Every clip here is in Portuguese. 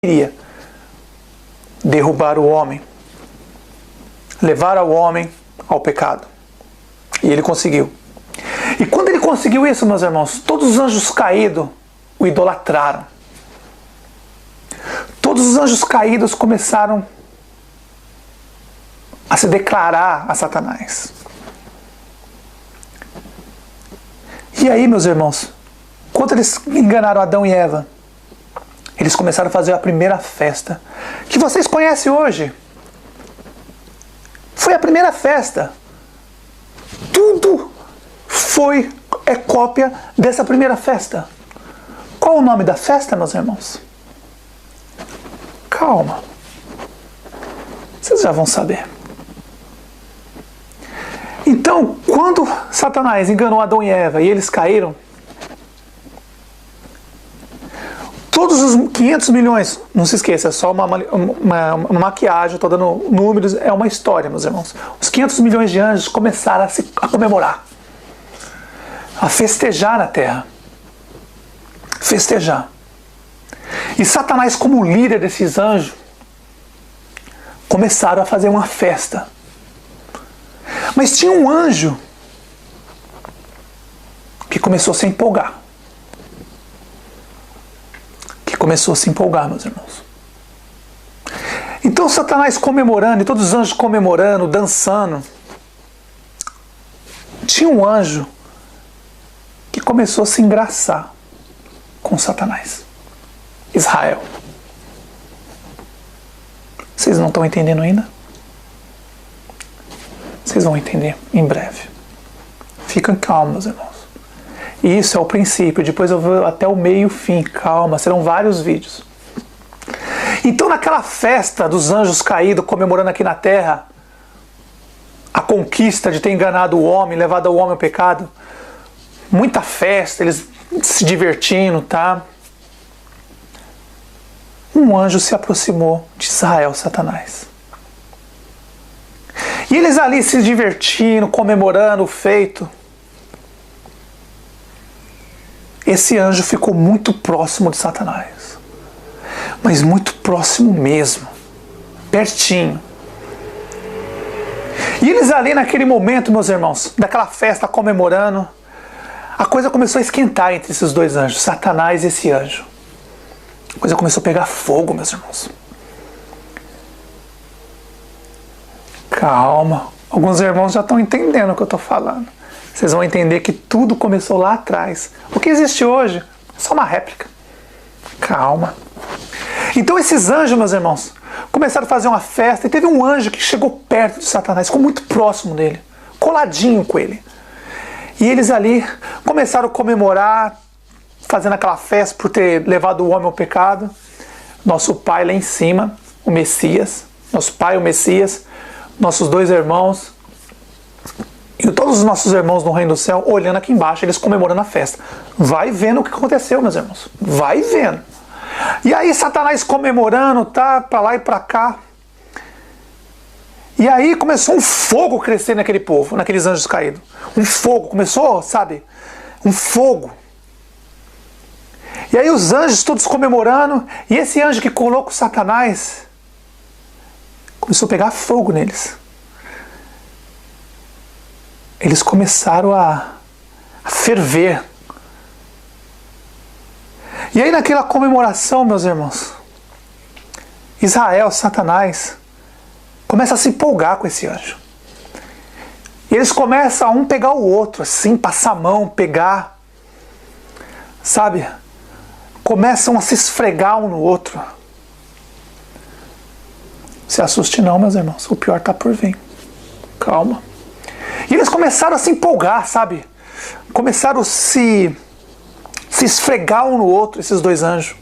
queria derrubar o homem, levar o homem ao pecado. E ele conseguiu. E quando ele conseguiu isso, meus irmãos, todos os anjos caídos o idolatraram. Todos os anjos caídos começaram a se declarar a Satanás. E aí, meus irmãos, quando eles enganaram Adão e Eva, eles começaram a fazer a primeira festa, que vocês conhecem hoje. Foi a primeira festa. Tudo é cópia dessa primeira festa. Qual o nome da festa, meus irmãos? Calma. Vocês já vão saber. Então, quando Satanás enganou Adão e Eva e eles caíram, todos os 500 milhões, não se esqueça, é só uma maquiagem, estou dando números, é uma história, meus irmãos. Os 500 milhões de anjos começaram a comemorar, a festejar na terra. Festejar. E Satanás, como líder desses anjos, começaram a fazer uma festa. Mas tinha um anjo que começou a se empolgar. Começou a se empolgar, meus irmãos. Então Satanás comemorando, e todos os anjos comemorando, dançando. Tinha um anjo que começou a se engraçar com Satanás. Israel. Vocês não estão entendendo ainda? Vocês vão entender em breve. Fiquem calmos, meus irmãos. E isso é o princípio, depois eu vou até o meio e o fim, calma, serão vários vídeos. Então naquela festa dos anjos caídos, comemorando aqui na terra, a conquista de ter enganado o homem, levado o homem ao pecado, muita festa, eles se divertindo, tá? Um anjo se aproximou de Israel, Satanás. E eles ali se divertindo, comemorando o feito. Esse anjo ficou muito próximo de Satanás. Mas muito próximo mesmo. Pertinho. E eles ali naquele momento, meus irmãos, daquela festa comemorando, a coisa começou a esquentar entre esses dois anjos, Satanás e esse anjo. A coisa começou a pegar fogo, meus irmãos. Calma. Alguns irmãos já estão entendendo o que eu estou falando. Vocês vão entender que tudo começou lá atrás. O que existe hoje é só uma réplica. Calma. Então esses anjos, meus irmãos, começaram a fazer uma festa. E teve um anjo que chegou perto de Satanás, ficou muito próximo dele, coladinho com ele. E eles ali começaram a comemorar, fazendo aquela festa por ter levado o homem ao pecado. Nosso pai lá em cima, o Messias. Nosso pai, o Messias. Nossos dois irmãos. E todos os nossos irmãos no reino do céu olhando aqui embaixo, eles comemorando a festa. Vai vendo o que aconteceu, meus irmãos. Vai vendo. E aí Satanás comemorando, tá? Pra lá e pra cá. E aí começou um fogo crescer naquele povo, naqueles anjos caídos. Um fogo, começou, sabe? Um fogo. E aí os anjos todos comemorando. E esse anjo que colocou Satanás começou a pegar fogo neles. Eles começaram a ferver. E aí naquela comemoração, meus irmãos, Israel, Satanás, começa a se empolgar com esse anjo. E eles começam a um pegar o outro, assim, passar a mão, pegar, sabe? Começam a se esfregar um no outro. Se assuste não, meus irmãos, o pior está por vir. Calma. E eles começaram a se empolgar, sabe? Começaram a se esfregar um no outro, esses dois anjos.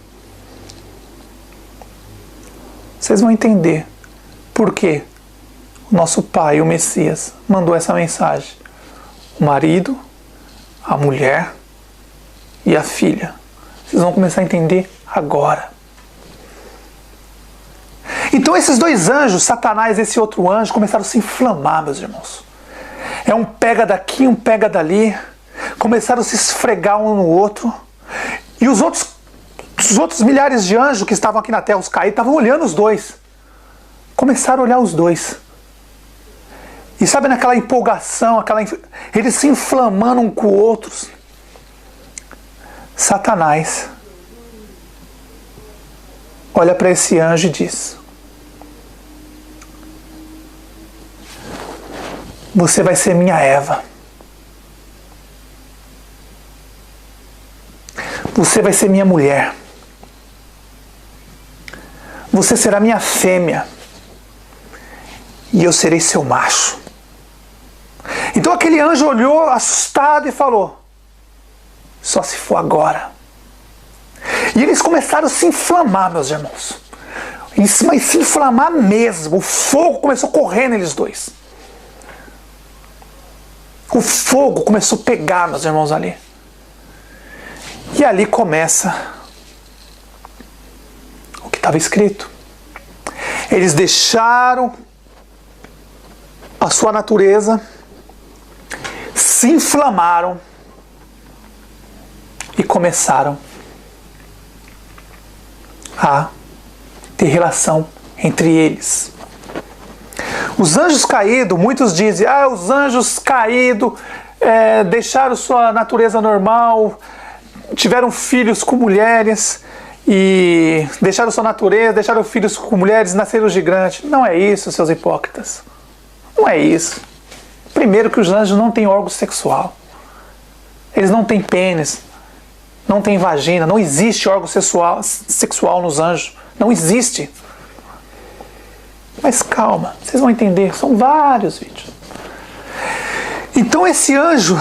Vocês vão entender por que o nosso pai, o Messias, mandou essa mensagem. O marido, a mulher e a filha. Vocês vão começar a entender agora. Então esses dois anjos, Satanás e esse outro anjo, começaram a se inflamar, meus irmãos. É um pega daqui, um pega dali. Começaram a se esfregar um no outro. E os outros os outros milhares de anjos que estavam aqui na terra, os caídos, estavam olhando os dois. Começaram a olhar os dois. E sabe, naquela empolgação, eles se inflamando um com o outro. Satanás olha para esse anjo e diz: você vai ser minha Eva. Você vai ser minha mulher. Você será minha fêmea. E eu serei seu macho. Então aquele anjo olhou assustado e falou: só se for agora. E eles começaram a se inflamar, meus irmãos. Mas se inflamar mesmo. O fogo começou a correr neles dois. O fogo começou a pegar, meus irmãos, ali. E ali começa o que estava escrito. Eles deixaram a sua natureza, se inflamaram e começaram a ter relação entre eles. Os anjos caídos, muitos dizem: os anjos caídos deixaram sua natureza normal, tiveram filhos com mulheres e deixaram sua natureza, deixaram filhos com mulheres, nasceram gigantes. Não é isso, seus hipócritas. Não é isso. Primeiro que os anjos não têm órgão sexual. Eles não têm pênis, não têm vagina, não existe órgão sexual nos anjos. Não existe. Mas calma, vocês vão entender, são vários vídeos. Então esse anjo,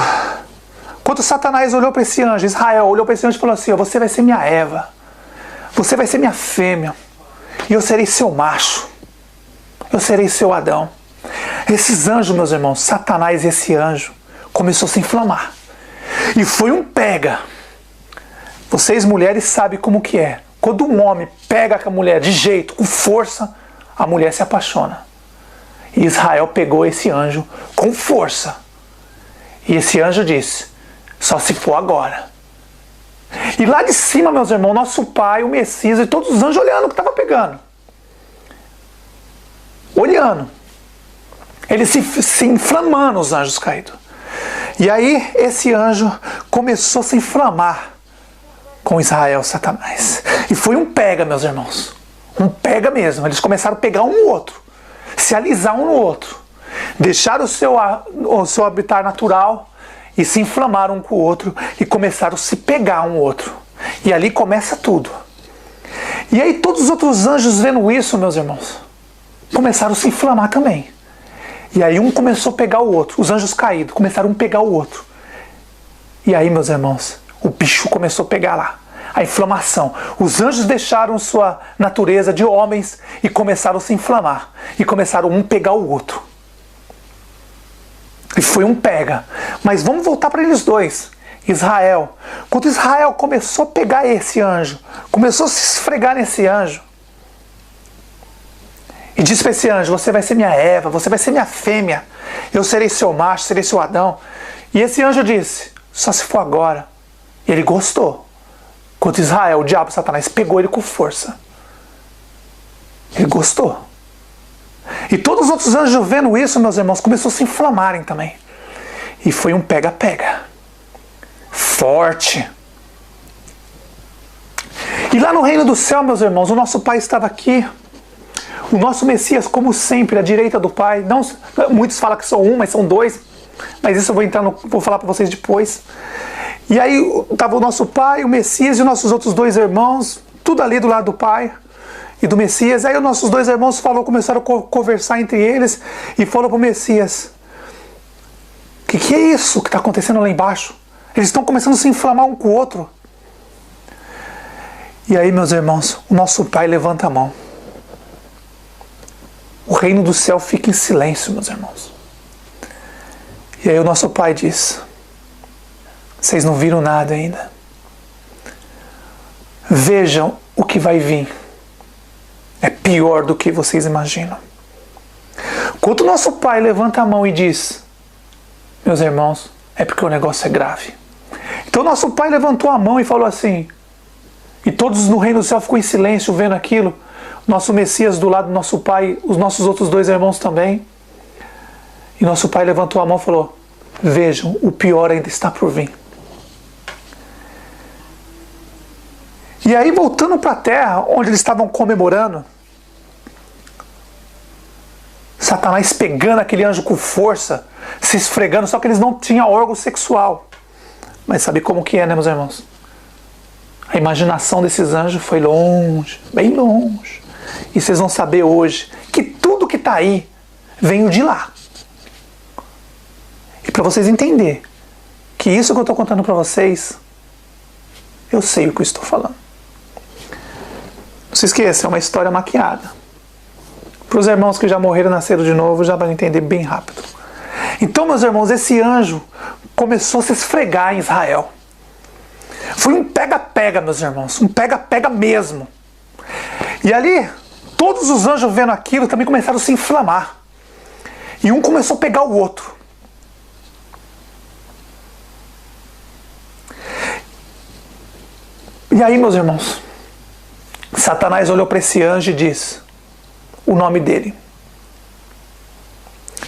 quando Satanás olhou para esse anjo, Israel olhou para esse anjo e falou assim: você vai ser minha Eva, você vai ser minha fêmea, e eu serei seu macho, eu serei seu Adão. Esses anjos, meus irmãos, Satanás e esse anjo, começou a se inflamar. E foi um pega. Vocês mulheres sabem como que é. Quando um homem pega com a mulher de jeito, com força, a mulher se apaixona. E Israel pegou esse anjo com força. E esse anjo disse: só se for agora. E lá de cima, meus irmãos, nosso pai, o Messias e todos os anjos olhando o que estava pegando. Olhando. Eles se inflamando, os anjos caídos. E aí esse anjo começou a se inflamar com Israel, Satanás. E foi um pega, meus irmãos. Um pega mesmo. Eles começaram a pegar um no outro. Se alisar um no outro. Deixaram o seu habitat natural e se inflamaram um com o outro e começaram a se pegar um no outro. E ali começa tudo. E aí todos os outros anjos vendo isso, meus irmãos, começaram a se inflamar também. E aí um começou a pegar o outro. Os anjos caídos começaram a pegar o outro. E aí, meus irmãos, o bicho começou a pegar lá. A inflamação. Os anjos deixaram sua natureza de homens e começaram a se inflamar. E começaram um pegar o outro. E foi um pega. Mas vamos voltar para eles dois. Israel. Quando Israel começou a pegar esse anjo, começou a se esfregar nesse anjo, e disse para esse anjo: você vai ser minha Eva, você vai ser minha fêmea, eu serei seu macho, serei seu Adão. E esse anjo disse: só se for agora. E ele gostou. Quando Israel, o diabo, Satanás, pegou ele com força. Ele gostou. E todos os outros anjos vendo isso, meus irmãos, começaram a se inflamarem também. E foi um pega-pega. Forte. E lá no reino do céu, meus irmãos, o nosso Pai estava aqui. O nosso Messias, como sempre, à direita do Pai. Não, muitos falam que são um, mas são dois. Mas isso eu vou falar para vocês depois. E aí estava o nosso Pai, o Messias e os nossos outros dois irmãos, tudo ali do lado do Pai e do Messias. Aí os nossos dois irmãos começaram a conversar entre eles e falaram para o Messias: o que é isso que está acontecendo lá embaixo? Eles estão começando a se inflamar um com o outro. E aí, meus irmãos, o nosso Pai levanta a mão. O reino do céu fica em silêncio, meus irmãos. E aí o nosso Pai diz: vocês não viram nada ainda. Vejam o que vai vir. É pior do que vocês imaginam. Quando o nosso Pai levanta a mão e diz: meus irmãos, é porque o negócio é grave. Então o nosso Pai levantou a mão e falou assim: E todos no reino do céu ficou em silêncio vendo aquilo. Nosso Messias do lado do nosso pai, os nossos outros dois irmãos também. E nosso pai levantou a mão e falou: vejam, o pior ainda está por vir. E aí, voltando para a terra, onde eles estavam comemorando, Satanás pegando aquele anjo com força, se esfregando, só que eles não tinham órgão sexual. Mas sabe como que é, né, meus irmãos? A imaginação desses anjos foi longe, bem longe. E vocês vão saber hoje que tudo que está aí veio de lá. E para vocês entenderem que isso que eu estou contando para vocês, eu sei o que eu estou falando. Não se esqueça, é uma história maquiada. Para os irmãos que já morreram e nasceram de novo, já vai entender bem rápido. Então, meus irmãos, esse anjo começou a se esfregar em Israel. Foi um pega-pega, meus irmãos, um pega-pega mesmo. E ali, todos os anjos vendo aquilo também começaram a se inflamar. E um começou a pegar o outro. E aí, meus irmãos, Satanás olhou para esse anjo e disse o nome dele.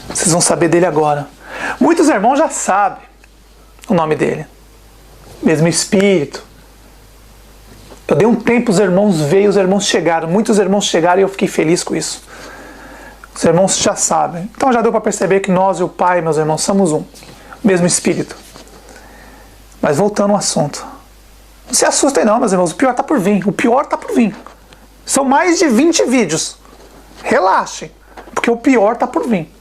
Vocês vão saber dele agora. Muitos irmãos já sabem o nome dele. Mesmo espírito. Eu dei um tempo, os irmãos veio, os irmãos chegaram. Muitos irmãos chegaram e eu fiquei feliz com isso. Os irmãos já sabem. Então já deu para perceber que nós e o Pai, meus irmãos, somos um. Mesmo espírito. Mas voltando ao assunto. Não se assustem não, meus irmãos. O pior está por vir. O pior está por vir. São mais de 20 vídeos. Relaxem. Porque o pior está por vir.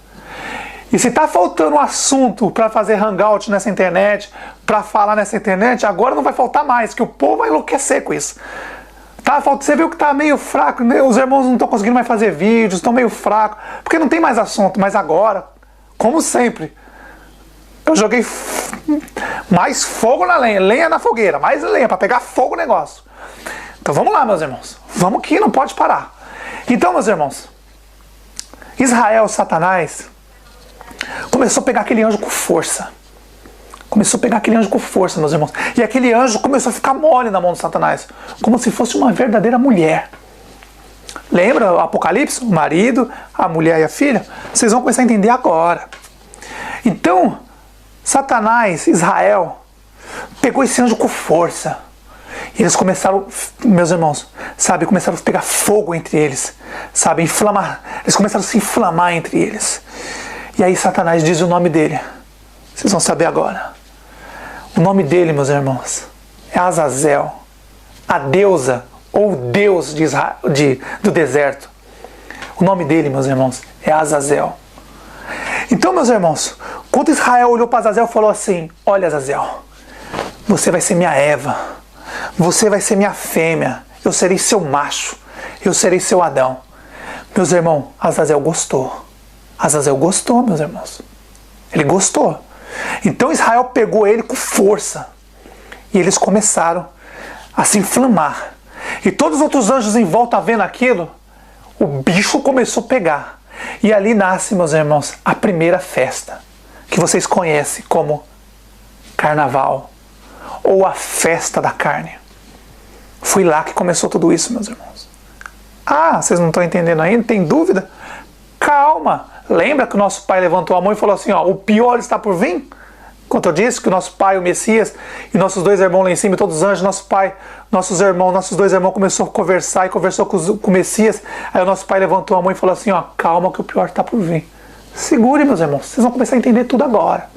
E se está faltando assunto para fazer hangout nessa internet, para falar nessa internet, agora não vai faltar mais, que o povo vai enlouquecer com isso. Você viu que está meio fraco, né? Os irmãos não estão conseguindo mais fazer vídeos, estão meio fracos, porque não tem mais assunto. Mas agora, como sempre, eu joguei mais fogo na lenha, lenha na fogueira, mais lenha, para pegar fogo o negócio. Então vamos lá, meus irmãos, vamos que não pode parar. Então, meus irmãos, Israel, Satanás, começou a pegar aquele anjo com força. Começou a pegar aquele anjo com força, meus irmãos. E aquele anjo começou a ficar mole na mão de Satanás. Como se fosse uma verdadeira mulher. Lembra o Apocalipse? O marido, a mulher e a filha? Vocês vão começar a entender agora. Então, Satanás, Israel, pegou esse anjo com força. E eles começaram, meus irmãos, sabe, começaram a pegar fogo entre eles. Sabe, inflamar. Eles começaram a se inflamar entre eles. E aí Satanás diz o nome dele. Vocês vão saber agora. O nome dele, meus irmãos, é Azazel. A deusa ou Deus do deserto. O nome dele, meus irmãos, é Azazel. Então, meus irmãos, quando Israel olhou para Azazel e falou assim: olha, Azazel, você vai ser minha Eva. Você vai ser minha fêmea. Eu serei seu macho. Eu serei seu Adão. Meus irmãos, Azazel gostou. Azazel gostou, meus irmãos. Ele gostou. Então Israel pegou ele com força. E eles começaram a se inflamar. E todos os outros anjos em volta vendo aquilo, o bicho começou a pegar. E ali nasce, meus irmãos, a primeira festa. Que vocês conhecem como Carnaval. Ou a festa da carne. Foi lá que começou tudo isso, meus irmãos. Ah, vocês não estão entendendo ainda? Tem dúvida? Calma. Lembra que o nosso pai levantou a mão e falou assim, ó, o pior está por vir? Quando eu disse que o nosso pai, o Messias, e nossos dois irmãos lá em cima, todos os anjos, nosso pai, nossos dois irmãos começou a conversar e conversou com o Messias. Aí o nosso pai levantou a mão e falou assim, ó, calma que o pior está por vir. Segure, meus irmãos, vocês vão começar a entender tudo agora.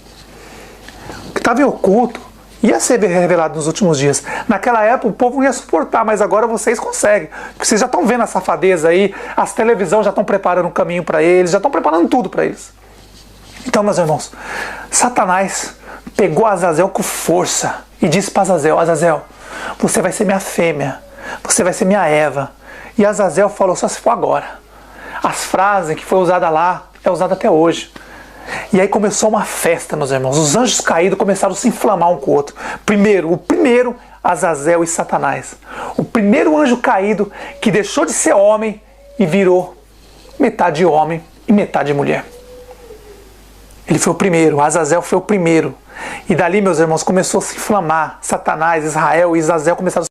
O que estava em oculto ia ser revelado nos últimos dias. Naquela época o povo não ia suportar, mas agora vocês conseguem. Porque vocês já estão vendo a safadeza aí, as televisões já estão preparando um caminho para eles, já estão preparando tudo para eles. Então, meus irmãos, Satanás pegou Azazel com força e disse para Azazel, Azazel, você vai ser minha fêmea, você vai ser minha Eva. E Azazel falou, só se for agora. As frases que foi usada lá, é usada até hoje. E aí começou uma festa, meus irmãos. Os anjos caídos começaram a se inflamar um com o outro. O primeiro, Azazel e Satanás. O primeiro anjo caído que deixou de ser homem e virou metade homem e metade mulher. Ele foi o primeiro, Azazel foi o primeiro. E dali, meus irmãos, começou a se inflamar. Satanás, Israel e Azazel começaram a